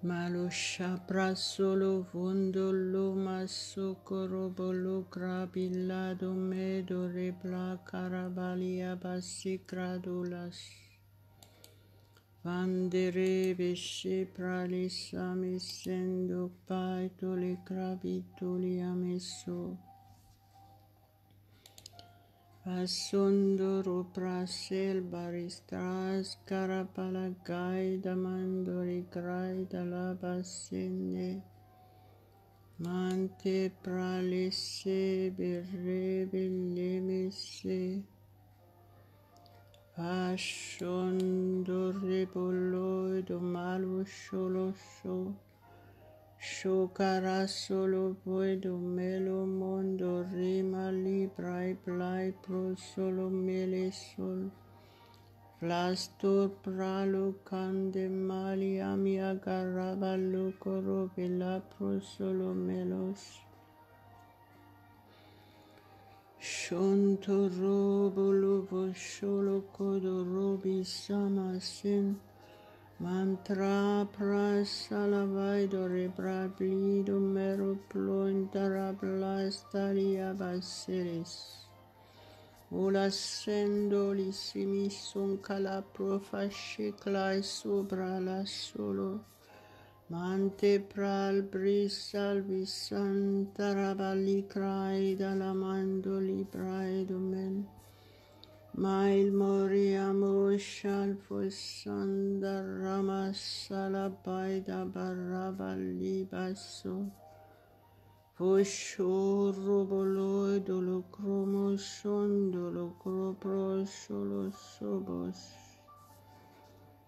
Malusha prasolo vundolo masokoro bolo krabilado medo rebla carabalia basikradulas. Vandere veshe pralisami sendo paitoli krabitoli ameso. Asundoro prasel baristras carapalagai damandori grai dalabasene mante pralese berebelemese ashondore boloido malo sholosho Shokara solo puedo melo mondo rima librai plai pro solo mele sol Plastor pralo cande mali amia garaba lucoro vela pro solo melos Shonto robo lobo solo codo robi samasin Mantra prasalavaido rebrablido mero plointara blastaria basilis. Ola sendolissimi son cala profasciclai sopra la solo. Mante pral brisal visantaraballi crai dalla mandoli braidomen. Mail moriamo shal fosanda rama salabaida baraba libaso Foshoro bolo dolo cromo sondolo cropro solo sobos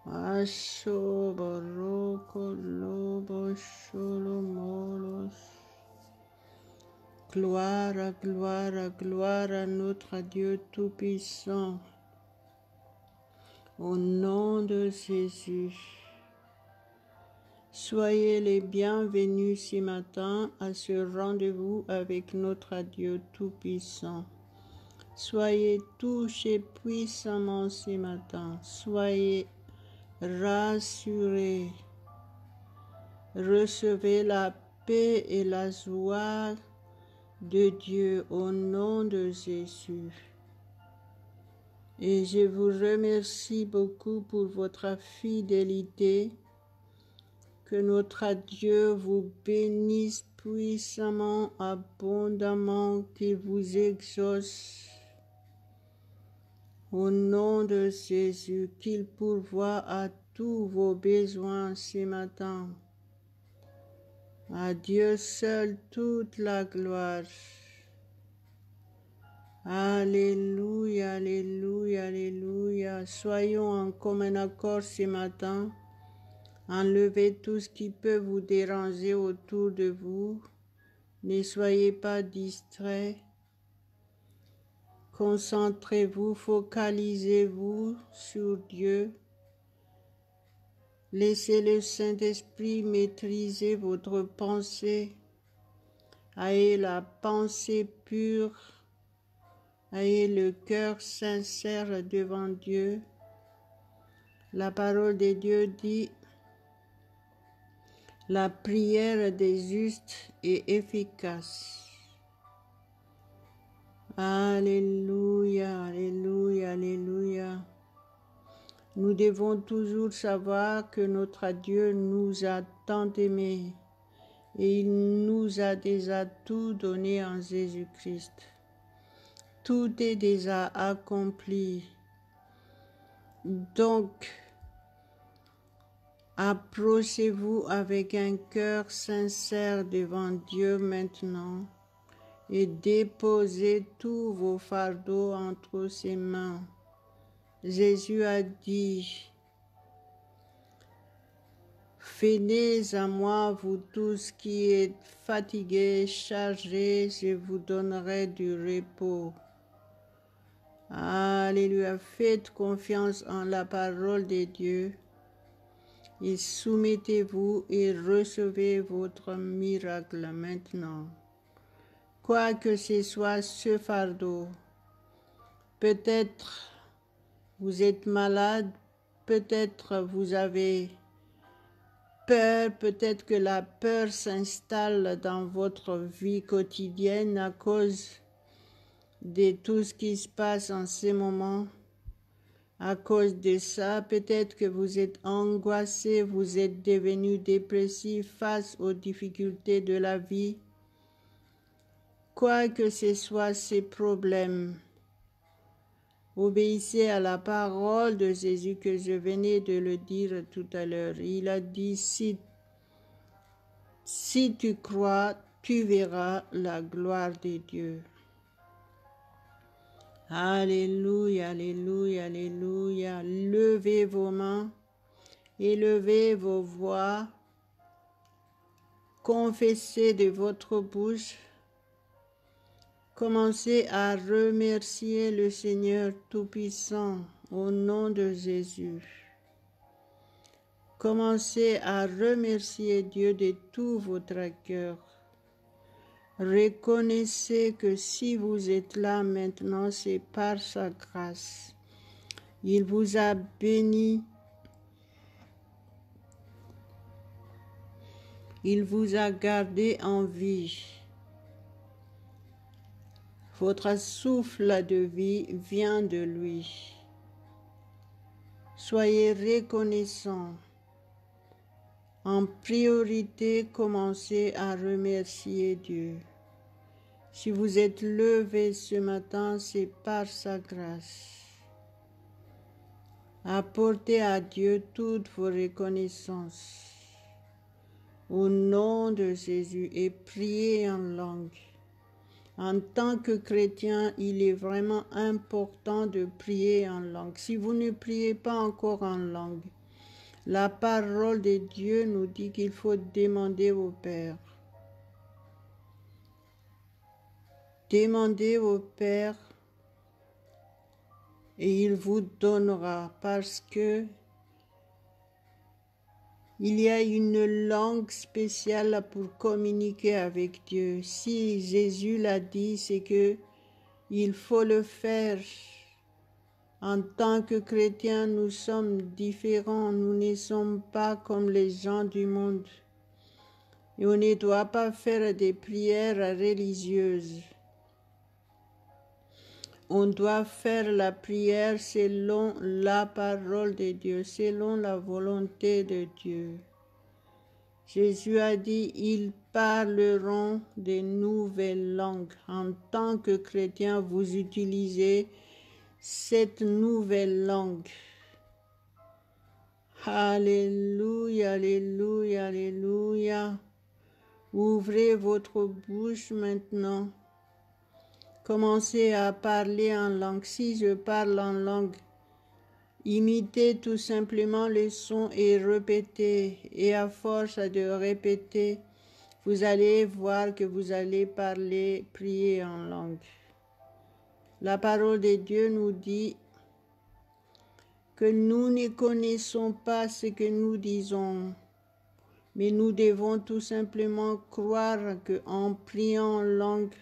Aso barroco lobo solo molos Gloire, gloire, gloire à notre Dieu Tout-Puissant. Au nom de Jésus. Soyez les bienvenus ce matin à ce rendez-vous avec notre Dieu Tout-Puissant. Soyez touchés puissamment ce matin. Soyez rassurés. Recevez la paix et la joie de Dieu au nom de Jésus. Et je vous remercie beaucoup pour votre fidélité. Que notre Dieu vous bénisse puissamment, abondamment, qu'il vous exauce. Au nom de Jésus, qu'il pourvoie à tous vos besoins ce matin. À Dieu seul toute la gloire. Alléluia, alléluia, alléluia. Soyons en commun accord ce matin. Enlevez tout ce qui peut vous déranger autour de vous. Ne soyez pas distraits. Concentrez-vous, focalisez-vous sur Dieu. Laissez le Saint-Esprit maîtriser votre pensée. Ayez la pensée pure. Ayez le cœur sincère devant Dieu. La parole de Dieu dit, la prière des justes est efficace. Alléluia, alléluia, alléluia. Nous devons toujours savoir que notre Dieu nous a tant aimés et il nous a déjà tout donné en Jésus-Christ. Tout est déjà accompli. Donc, approchez-vous avec un cœur sincère devant Dieu maintenant et déposez tous vos fardeaux entre ses mains. Jésus a dit, « Venez à moi, vous tous qui êtes fatigués, chargés, je vous donnerai du repos. » Alléluia, faites confiance en la parole de Dieu et soumettez-vous et recevez votre miracle maintenant. Quoi que ce soit ce fardeau, peut-être vous êtes malade, peut-être vous avez peur, peut-être que la peur s'installe dans votre vie quotidienne à cause de tout ce qui se passe en ces moments. À cause de ça, peut-être que vous êtes angoissé, vous êtes devenu dépressif face aux difficultés de la vie. Quoi que ce soit ces problèmes, obéissez à la parole de Jésus que je venais de le dire tout à l'heure. Il a dit, si tu crois, tu verras la gloire de Dieu. Alléluia, alléluia, alléluia. Levez vos mains, élevez vos voix, confessez de votre bouche. Commencez à remercier le Seigneur Tout-Puissant au nom de Jésus. Commencez à remercier Dieu de tout votre cœur. Reconnaissez que si vous êtes là maintenant, c'est par sa grâce. Il vous a béni. Il vous a gardé en vie. Votre souffle de vie vient de lui. Soyez reconnaissants. En priorité, commencez à remercier Dieu. Si vous êtes levé ce matin, c'est par sa grâce. Apportez à Dieu toutes vos reconnaissances. Au nom de Jésus et priez en langue. En tant que chrétien, il est vraiment important de prier en langue. Si vous ne priez pas encore en langue, la parole de Dieu nous dit qu'il faut demander au Père. Demandez au Père et il vous donnera parce que il y a une langue spéciale pour communiquer avec Dieu. Si Jésus l'a dit, c'est que il faut le faire. En tant que chrétiens, nous sommes différents. Nous ne sommes pas comme les gens du monde. Et on ne doit pas faire des prières religieuses. On doit faire la prière selon la parole de Dieu, selon la volonté de Dieu. Jésus a dit, ils parleront de nouvelles langues. En tant que chrétien, vous utilisez cette nouvelle langue. Alléluia, alléluia, alléluia. Ouvrez votre bouche maintenant. Commencez à parler en langue. Si je parle en langue, imitez tout simplement les sons et répétez. Et à force de répéter, vous allez voir que vous allez parler, prier en langue. La parole de Dieu nous dit que nous ne connaissons pas ce que nous disons, mais nous devons tout simplement croire qu'en priant en langue,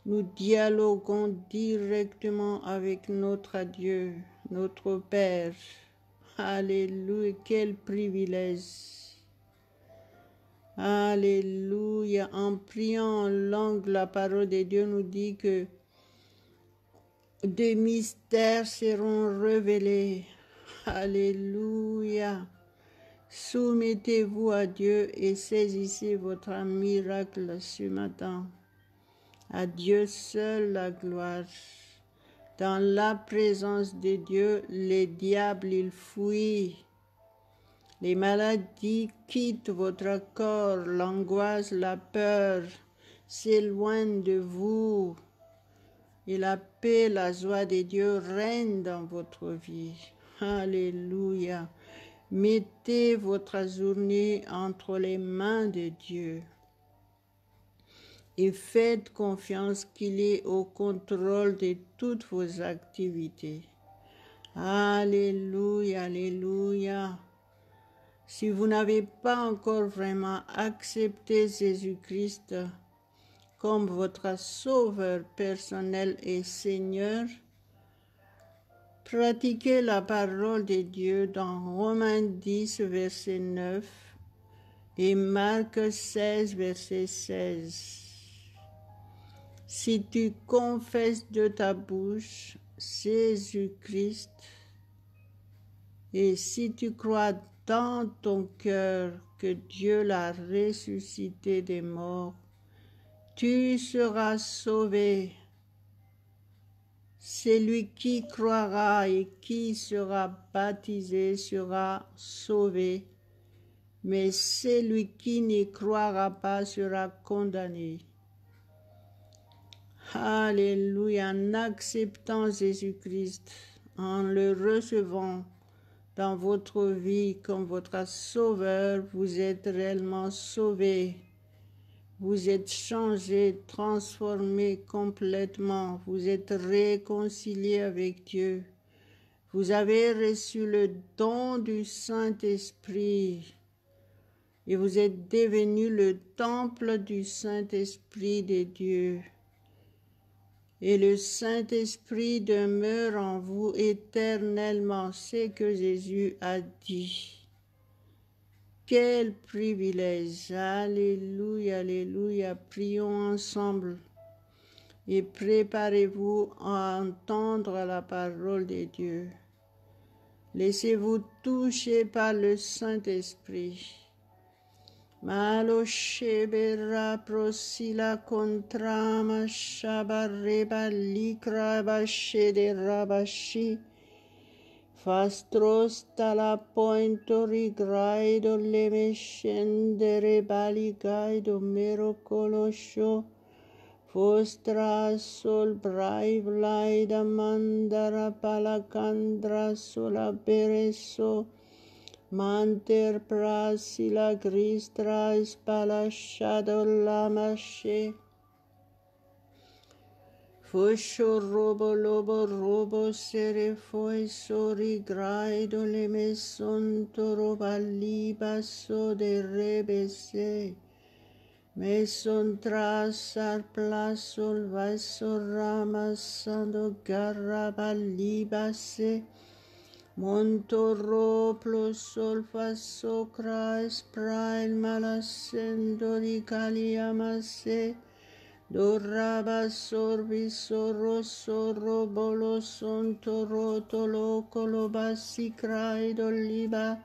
nous dialoguons directement avec notre Dieu, notre Père. Alléluia, quel privilège. Alléluia, en priant en langue, la parole de Dieu nous dit que des mystères seront révélés. Alléluia. Soumettez-vous à Dieu et saisissez votre miracle ce matin. À Dieu seul la gloire. Dans la présence de Dieu, les diables, ils fuient. Les maladies quittent votre corps. L'angoisse, la peur s'éloignent de vous. Et la paix, la joie de Dieu règne dans votre vie. Alléluia. Mettez votre journée entre les mains de Dieu. Et faites confiance qu'il est au contrôle de toutes vos activités. Alléluia, alléluia. Si vous n'avez pas encore vraiment accepté Jésus-Christ comme votre sauveur personnel et Seigneur, pratiquez la parole de Dieu dans Romains 10, verset 9. Et Marc 16, verset 16. Si tu confesses de ta bouche Jésus-Christ, et si tu crois dans ton cœur que Dieu l'a ressuscité des morts, tu seras sauvé. Celui qui croira et qui sera baptisé sera sauvé, mais celui qui n'y croira pas sera condamné. Alléluia, en acceptant Jésus-Christ, en le recevant dans votre vie comme votre sauveur, vous êtes réellement sauvé. Vous êtes changé, transformé complètement. Vous êtes réconcilié avec Dieu. Vous avez reçu le don du Saint-Esprit et vous êtes devenu le temple du Saint-Esprit de Dieu. Et le Saint-Esprit demeure en vous éternellement, c'est que Jésus a dit. Quel privilège! Alléluia, alléluia. Prions ensemble et préparez-vous à entendre la parole de Dieu. Laissez-vous toucher par le Saint-Esprit. Malo shebera prosila contrama shabareba likra bashede rabashi. Fastros tala pointo rigraido leme scendere baligaido mero coloscio. Fostra sol braiv laida mandara palacandra sola bereso. Manter prasila gristra spalasciado lamasce. Foscio robo lobo robo sere foi sori graido le mesonto roba libasso de rebese. Meson trasar plasol vaso ramasando garraba libase. Montorro plosol faso cras prail malasendo di caliamase. Dorraba sorbi sorro sorro bolo sonto rotolo colobasi craido liba.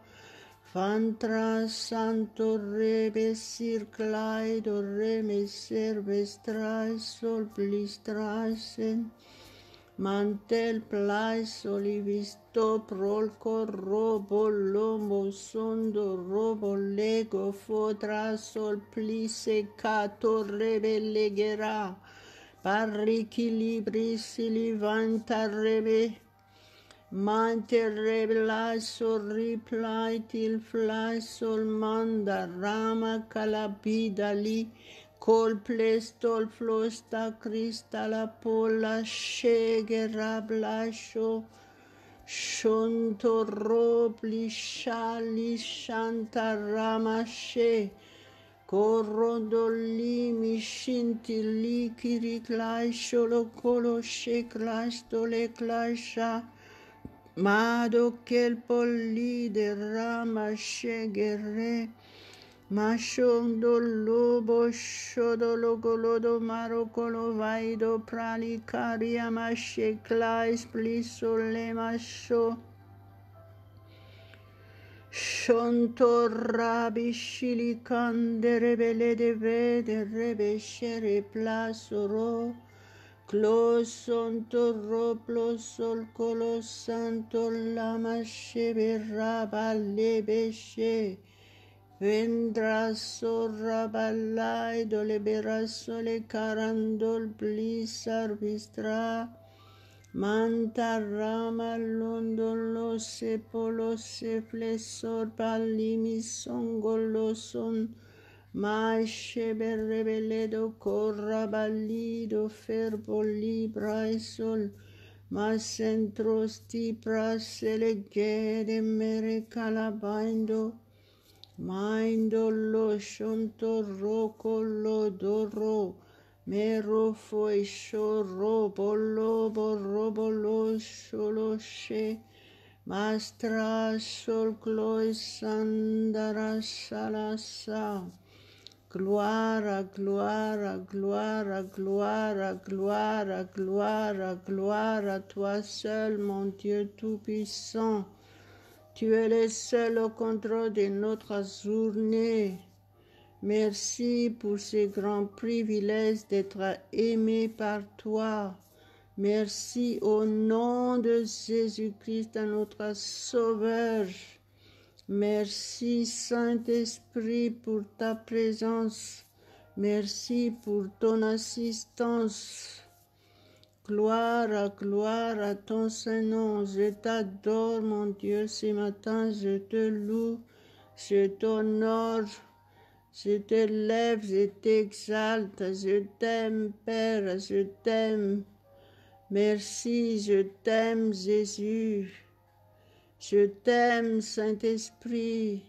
Fantra santo rebe circlaido reme servestrai sol blistraisen. Mantel plais olivisto prolco robo lomo sondo robo lego fotra sol plise cato rebe legera. Parrichi libri si livanta rebe. Mante rebe sol reply til fly sol manda rama calabida li. Col plestol flosta cristala pola shege rablasho shonto robli shali shanta ramashe corrodoli mi shinti likiri clasho lo colo she clasto le clasha mado quel polli de ramashe guerre. Mashondo lobo shodo logolodo marocolo vaido pralicaria mashe clais pliso le masho shonto rabi shilicande rebele de vede rebe shere plasoro closonto roplo sol colo santo la mashe berraba lebeshe. Vendrà sorra ballai dole berassole carandol blissar vistra manta rama londolo sepolo se flessor pallimi songolo son masce berrebeledo corra ballido ferbo libra e sol ma centrosti prasele gede mere calabaindo. Maindo lo shonto roko lo doro mero foi shoro bolo borobo lo sholo she Mastra sol cloisandara salasa. Gloire, gloire, gloire, gloire, gloire, gloire, gloire à toi seul, mon Dieu Tout-Puissant. Tu es le seul au contrôle de notre journée. Merci pour ce grand privilège d'être aimé par toi. Merci au nom de Jésus-Christ, notre Sauveur. Merci Saint-Esprit pour ta présence. Merci pour ton assistance. Gloire à ton Saint-Nom. Je t'adore, mon Dieu, ce matin. Je te loue, je t'honore, je t'élève, je t'exalte. Je t'aime, Père, je t'aime. Merci, je t'aime, Jésus. Je t'aime, Saint-Esprit.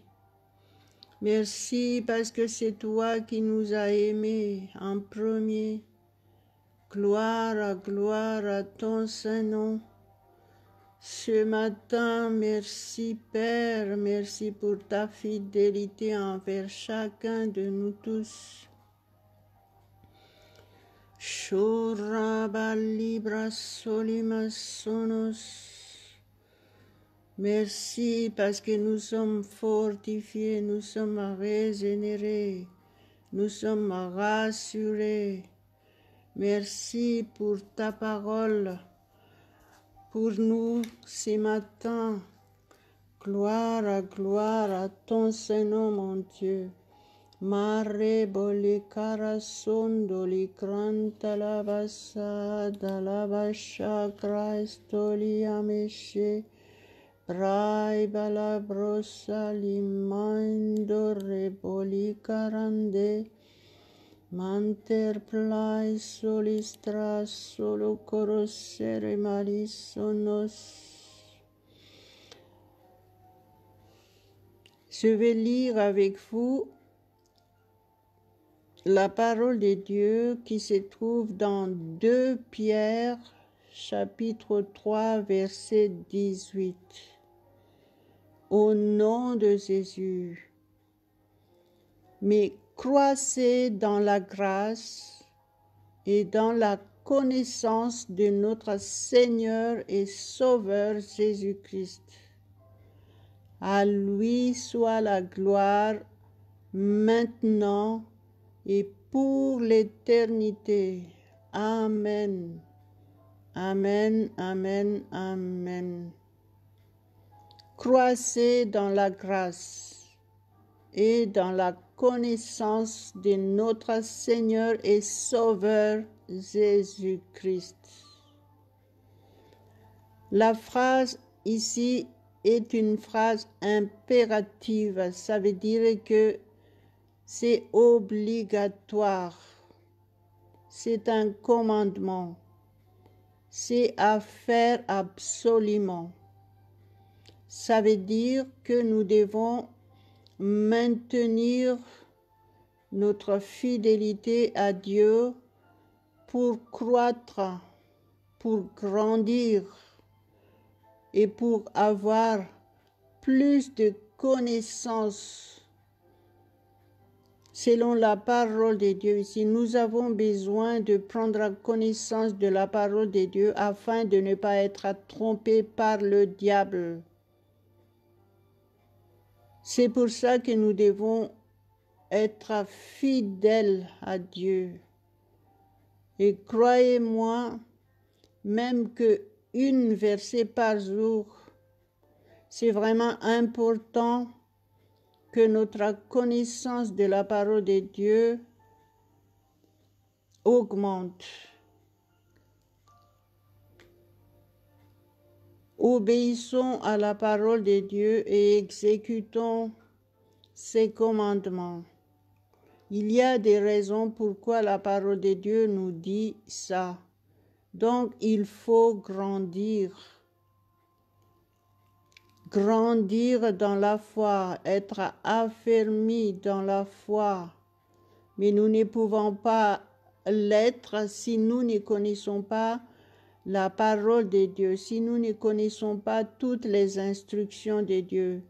Merci parce que c'est toi qui nous as aimés en premier. Gloire à ton Saint-Nom. Ce matin, merci Père, merci pour ta fidélité envers chacun de nous tous. Shoraba libra solima sonos. Merci parce que nous sommes fortifiés, nous sommes régénérés, nous sommes rassurés. Merci pour ta parole, pour nous ce matin. Gloire à ton Saint-Nom, mon Dieu. Mare boli carasondo li cranta la bassa la bascia Christoli amesce. Prai bala brossa limando reboli carande. Manter plai solistra solo corrossere malissonos. Je vais lire avec vous la parole de Dieu qui se trouve dans 2 Pierre, chapitre 3, verset 18. Au nom de Jésus. Mais croissez dans la grâce et dans la connaissance de notre Seigneur et Sauveur Jésus-Christ. À lui soit la gloire maintenant et pour l'éternité. Amen. Amen, amen, amen. Croissez dans la grâce et dans la connaissance de notre Seigneur et Sauveur Jésus-Christ. La phrase ici est une phrase impérative. Ça veut dire que c'est obligatoire. C'est un commandement. C'est à faire absolument. Ça veut dire que nous devons maintenir notre fidélité à Dieu pour croître, pour grandir et pour avoir plus de connaissances. Selon la parole de Dieu ici, nous avons besoin de prendre connaissance de la parole de Dieu afin de ne pas être trompés par le diable. C'est pour ça que nous devons être fidèles à Dieu. Et croyez-moi, même que une versée par jour, c'est vraiment important que notre connaissance de la parole de Dieu augmente. Obéissons à la parole de Dieu et exécutons ses commandements. Il y a des raisons pourquoi la parole de Dieu nous dit ça. Donc, il faut grandir. Grandir dans la foi, être affermi dans la foi. Mais nous ne pouvons pas l'être si nous ne connaissons pas la parole de Dieu, si nous ne connaissons pas toutes les instructions de Dieu,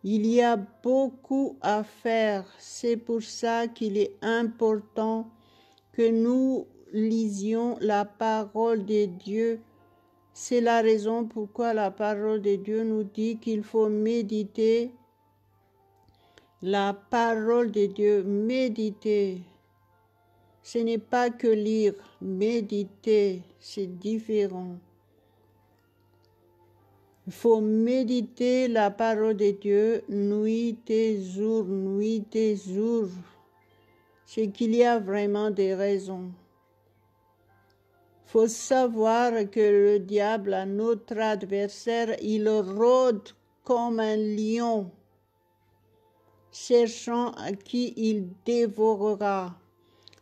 il y a beaucoup à faire. C'est pour ça qu'il est important que nous lisions la parole de Dieu. C'est la raison pourquoi la parole de Dieu nous dit qu'il faut méditer la parole de Dieu. Méditer, ce n'est pas que lire, méditer, c'est différent. Il faut méditer la parole de Dieu nuit et jour, nuit et jour. C'est qu'il y a vraiment des raisons. Il faut savoir que le diable, notre adversaire, il rôde comme un lion, cherchant à qui il dévorera.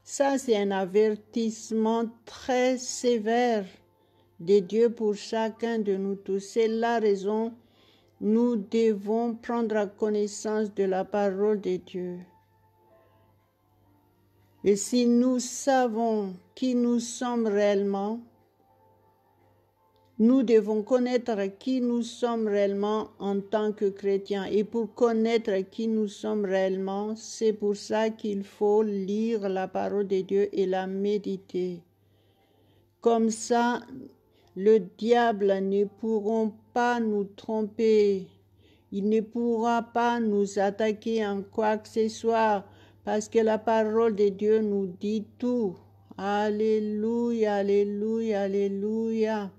Ça, c'est un avertissement très sévère de Dieu pour chacun de nous tous. C'est la raison nous devons prendre connaissance de la parole de Dieu. Et si nous savons qui nous sommes réellement, nous devons connaître qui nous sommes réellement en tant que chrétiens. Et pour connaître qui nous sommes réellement, c'est pour ça qu'il faut lire la parole de Dieu et la méditer. Comme ça, le diable ne pourra pas nous tromper. Il ne pourra pas nous attaquer en quoi que ce soit, parce que la parole de Dieu nous dit tout. Alléluia, alléluia, alléluia.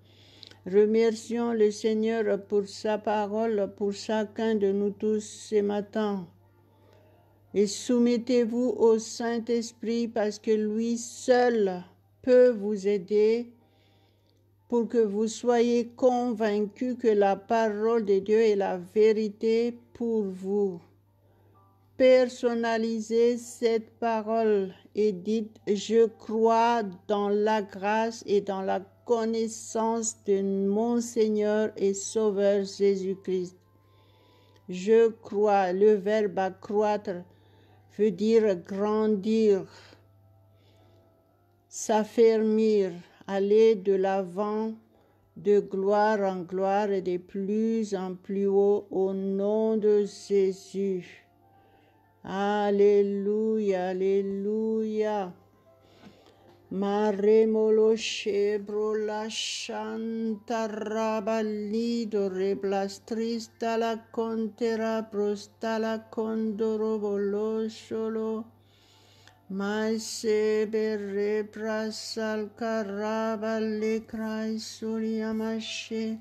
Remercions le Seigneur pour sa parole, pour chacun de nous tous ce matin. Et soumettez-vous au Saint-Esprit parce que lui seul peut vous aider pour que vous soyez convaincus que la parole de Dieu est la vérité pour vous. Personnalisez cette parole et dites « Je crois dans la grâce et dans la connaissance de mon Seigneur et Sauveur Jésus-Christ. » Je crois, le verbe « accroître » veut dire grandir, s'affermir, aller de l'avant, de gloire en gloire et de plus en plus haut au nom de Jésus. Alléluia, alléluia. Maremolo shebro la shanta rabalido reblastrista la contera prosta la condoro volosolo. Maise berre prasal carabale craisuriamashe.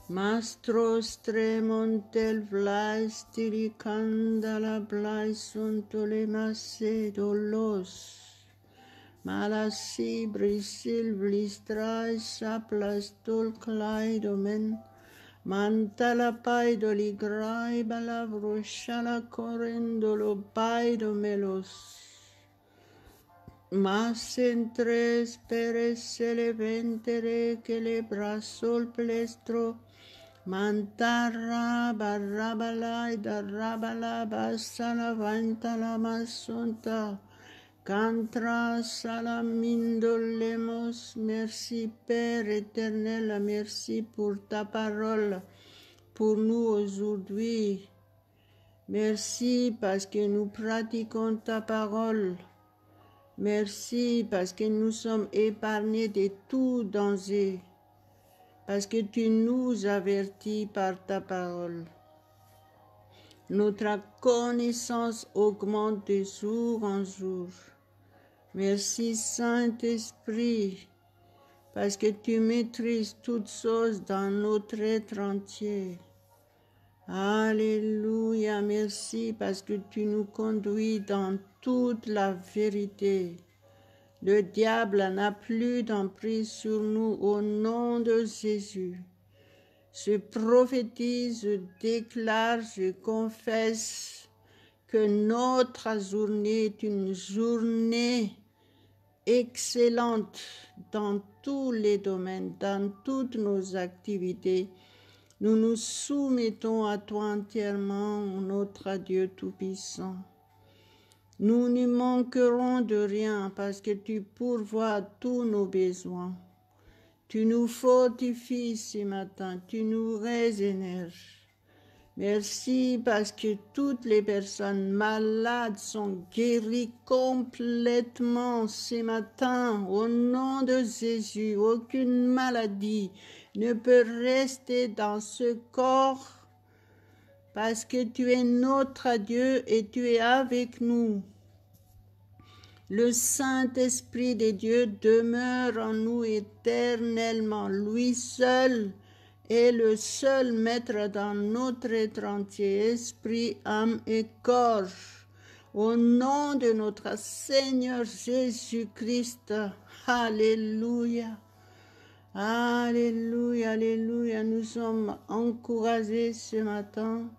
Mastros tremontel vlais tiricanda la blaisuntole masse dolos. Malasi brisil blistrais saplastol claidomen. Mantala paido ligrai balavroshala corendolo paido melos. Mas entres peres le ventere que le brasol plestro. Mantarra barrabala y darrabala basala vantala masunta. Cantra salamindolemos, merci Père éternel, merci pour ta parole, pour nous aujourd'hui. Merci parce que nous pratiquons ta parole. Merci parce que nous sommes épargnés de tout danger, parce que tu nous avertis par ta parole. Notre connaissance augmente de jour en jour. Merci Saint-Esprit, parce que tu maîtrises toutes choses dans notre être entier. Alléluia, merci parce que tu nous conduis dans toute la vérité. Le diable n'a plus d'emprise sur nous au nom de Jésus. Je prophétise, je déclare, je confesse que notre journée est une journée excellente dans tous les domaines, dans toutes nos activités. Nous nous soumettons à toi entièrement, notre Dieu Tout-Puissant. Nous ne manquerons de rien parce que tu pourvois tous nos besoins. Tu nous fortifies ce matin, tu nous régénères. Merci parce que toutes les personnes malades sont guéries complètement ce matin. Au nom de Jésus, aucune maladie ne peut rester dans ce corps parce que tu es notre Dieu et tu es avec nous. Le Saint-Esprit de Dieu demeure en nous éternellement. Lui seul est le seul maître dans notre être entier, esprit, âme et corps. Au nom de notre Seigneur Jésus-Christ. Alléluia. Alléluia, alléluia. Nous sommes encouragés ce matin.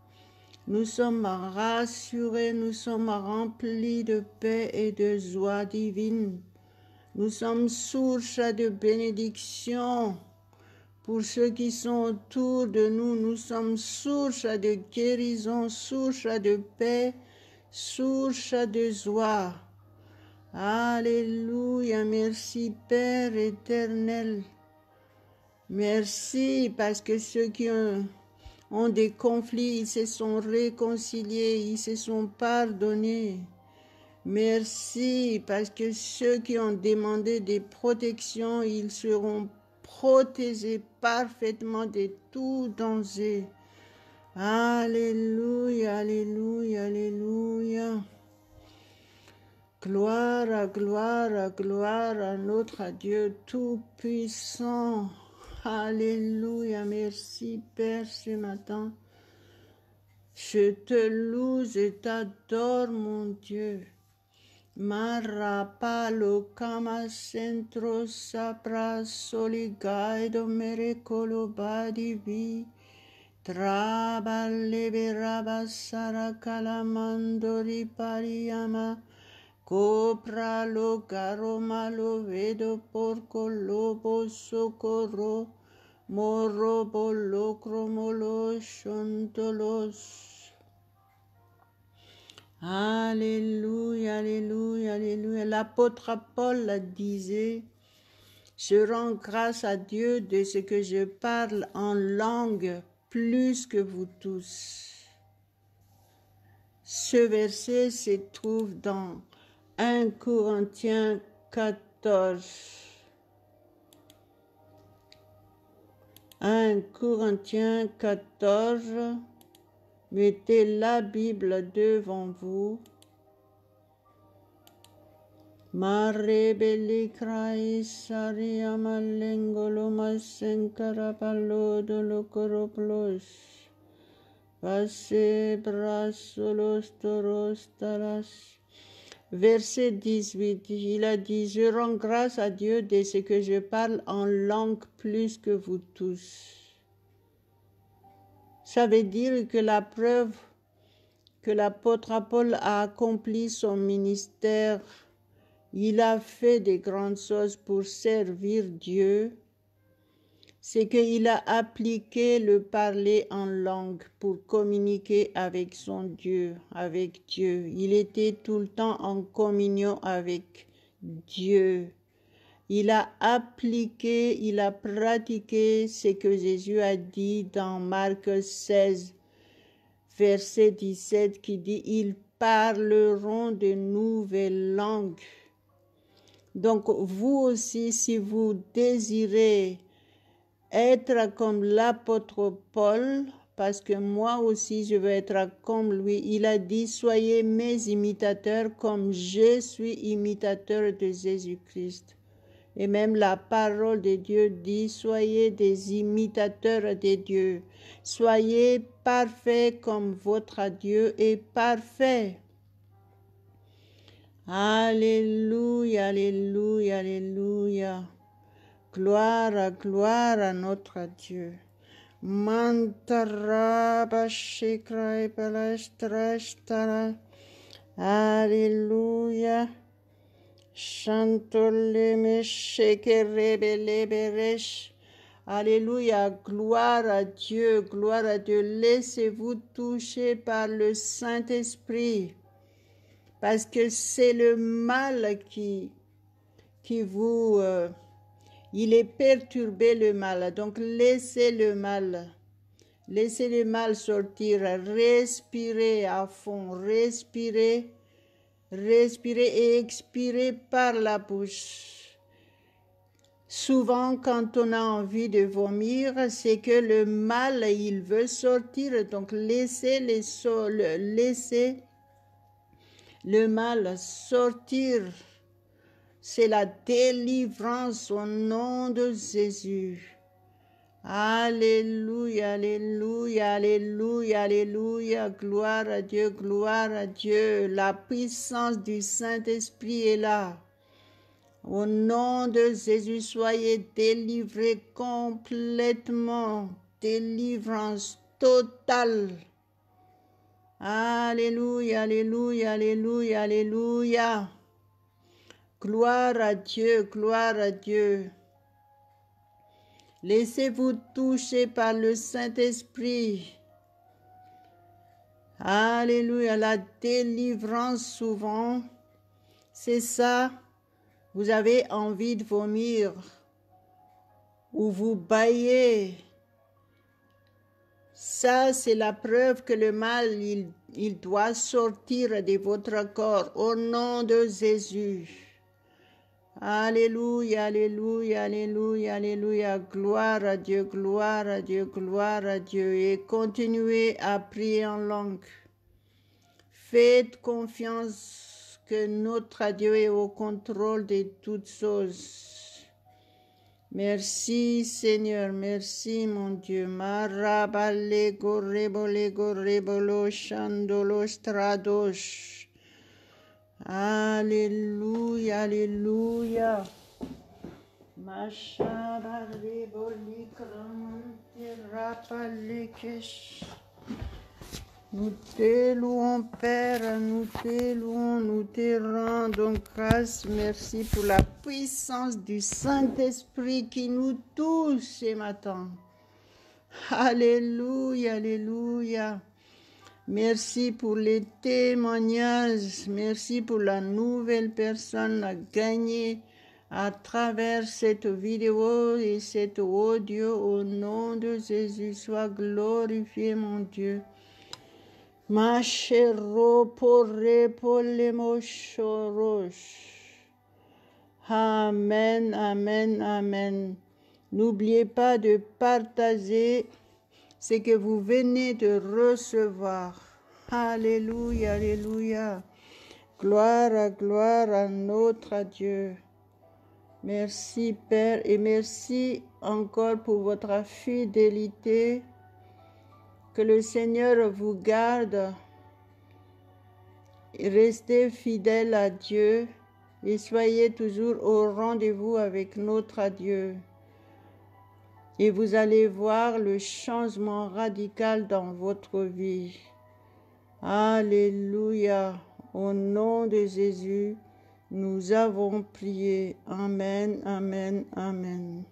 Nous sommes rassurés, nous sommes remplis de paix et de joie divine. Nous sommes source de bénédiction. Pour ceux qui sont autour de nous, nous sommes source de guérison, source de paix, source de joie. Alléluia, merci Père éternel. Merci parce que ceux qui ont des conflits, ils se sont réconciliés, ils se sont pardonnés. Merci parce que ceux qui ont demandé des protections, ils seront protégés parfaitement de tout danger. Alléluia, alléluia, alléluia. Gloire, gloire, gloire à notre Dieu Tout-Puissant. Alléluia, merci Père ce matin. Je te loue, je t'adore mon Dieu. Marapalo kama centro sapra soligaido merecolo badivi. Traballeberaba sarakalamandori pariama. Copra lo caroma lo vedo porco lobo socorro. Morro bolo cromolo chontolos. Alléluia, alléluia, alléluia. L'apôtre Paul disait, je rends grâce à Dieu de ce que je parle en langue plus que vous tous. Ce verset se trouve dans 1 Corinthiens 14. 1 Corinthiens 14. Mettez la Bible devant vous. Marebeli krai saria malengolo masenkarapalo dolokoroplos. Passe brasolos toros taras. Verset 18, il a dit, je rends grâce à Dieu de ce que je parle en langue plus que vous tous. Ça veut dire que la preuve que l'apôtre Paul a accompli son ministère, il a fait de grandes choses pour servir Dieu, c'est qu'il a appliqué le parler en langue pour communiquer avec son Dieu, avec Dieu. Il était tout le temps en communion avec Dieu. Il a appliqué, il a pratiqué ce que Jésus a dit dans Marc 16, verset 17, qui dit « Ils parleront de nouvelles langues ». Donc vous aussi, si vous désirez être comme l'apôtre Paul, parce que moi aussi je veux être comme lui, il a dit « Soyez mes imitateurs comme je suis imitateur de Jésus-Christ ». Et même la parole de Dieu dit, soyez des imitateurs de Dieu. Soyez parfaits comme votre Dieu est parfait. Alléluia, alléluia, alléluia. Gloire, gloire à notre Dieu. Alléluia. Alléluia, gloire à Dieu, gloire à Dieu. Laissez-vous toucher par le Saint-Esprit. parce que c'est le mal qui vous... il est perturbé, le mal. Donc laissez le mal sortir. Respirez à fond, respirez et expirez par la bouche. Souvent, quand on a envie de vomir, c'est que le mal, il veut sortir. Donc, laissez le mal sortir. C'est la délivrance au nom de Jésus. Alléluia, alléluia, alléluia, alléluia. Gloire à Dieu, gloire à Dieu. La puissance du Saint-Esprit est là. Au nom de Jésus, soyez délivrés complètement. Délivrance totale. Alléluia, alléluia, alléluia, alléluia. Gloire à Dieu, gloire à Dieu. Laissez-vous toucher par le Saint-Esprit. Alléluia, la délivrance souvent, c'est ça. Vous avez envie de vomir ou vous bâillez. Ça, c'est la preuve que le mal, il doit sortir de votre corps au nom de Jésus. Alléluia, alléluia, alléluia, alléluia. Gloire à Dieu, gloire à Dieu, gloire à Dieu. Et continuez à prier en langue. Faites confiance que notre Dieu est au contrôle de toutes choses. Merci Seigneur, merci mon Dieu. Marabale gorebole gorebolo chandolo strados. Alléluia, alléluia. Machabareboli krante rapalekesh. Nous te louons, Père, nous te louons, nous te rendons grâce. Merci pour la puissance du Saint-Esprit qui nous touche ce matin. Alléluia, alléluia. Merci pour les témoignages. Merci pour la nouvelle personne à gagner à travers cette vidéo et cet audio. Au nom de Jésus, sois glorifié, mon Dieu. Machero porre polemoshorosh. Amen, amen, amen. N'oubliez pas de partager ce que vous venez de recevoir. Alléluia, alléluia. Gloire à notre Dieu. Merci Père et merci encore pour votre fidélité. Que le Seigneur vous garde. Restez fidèles à Dieu et soyez toujours au rendez-vous avec notre Dieu. Et vous allez voir le changement radical dans votre vie. Alléluia. Au nom de Jésus, nous avons prié. Amen, amen, amen.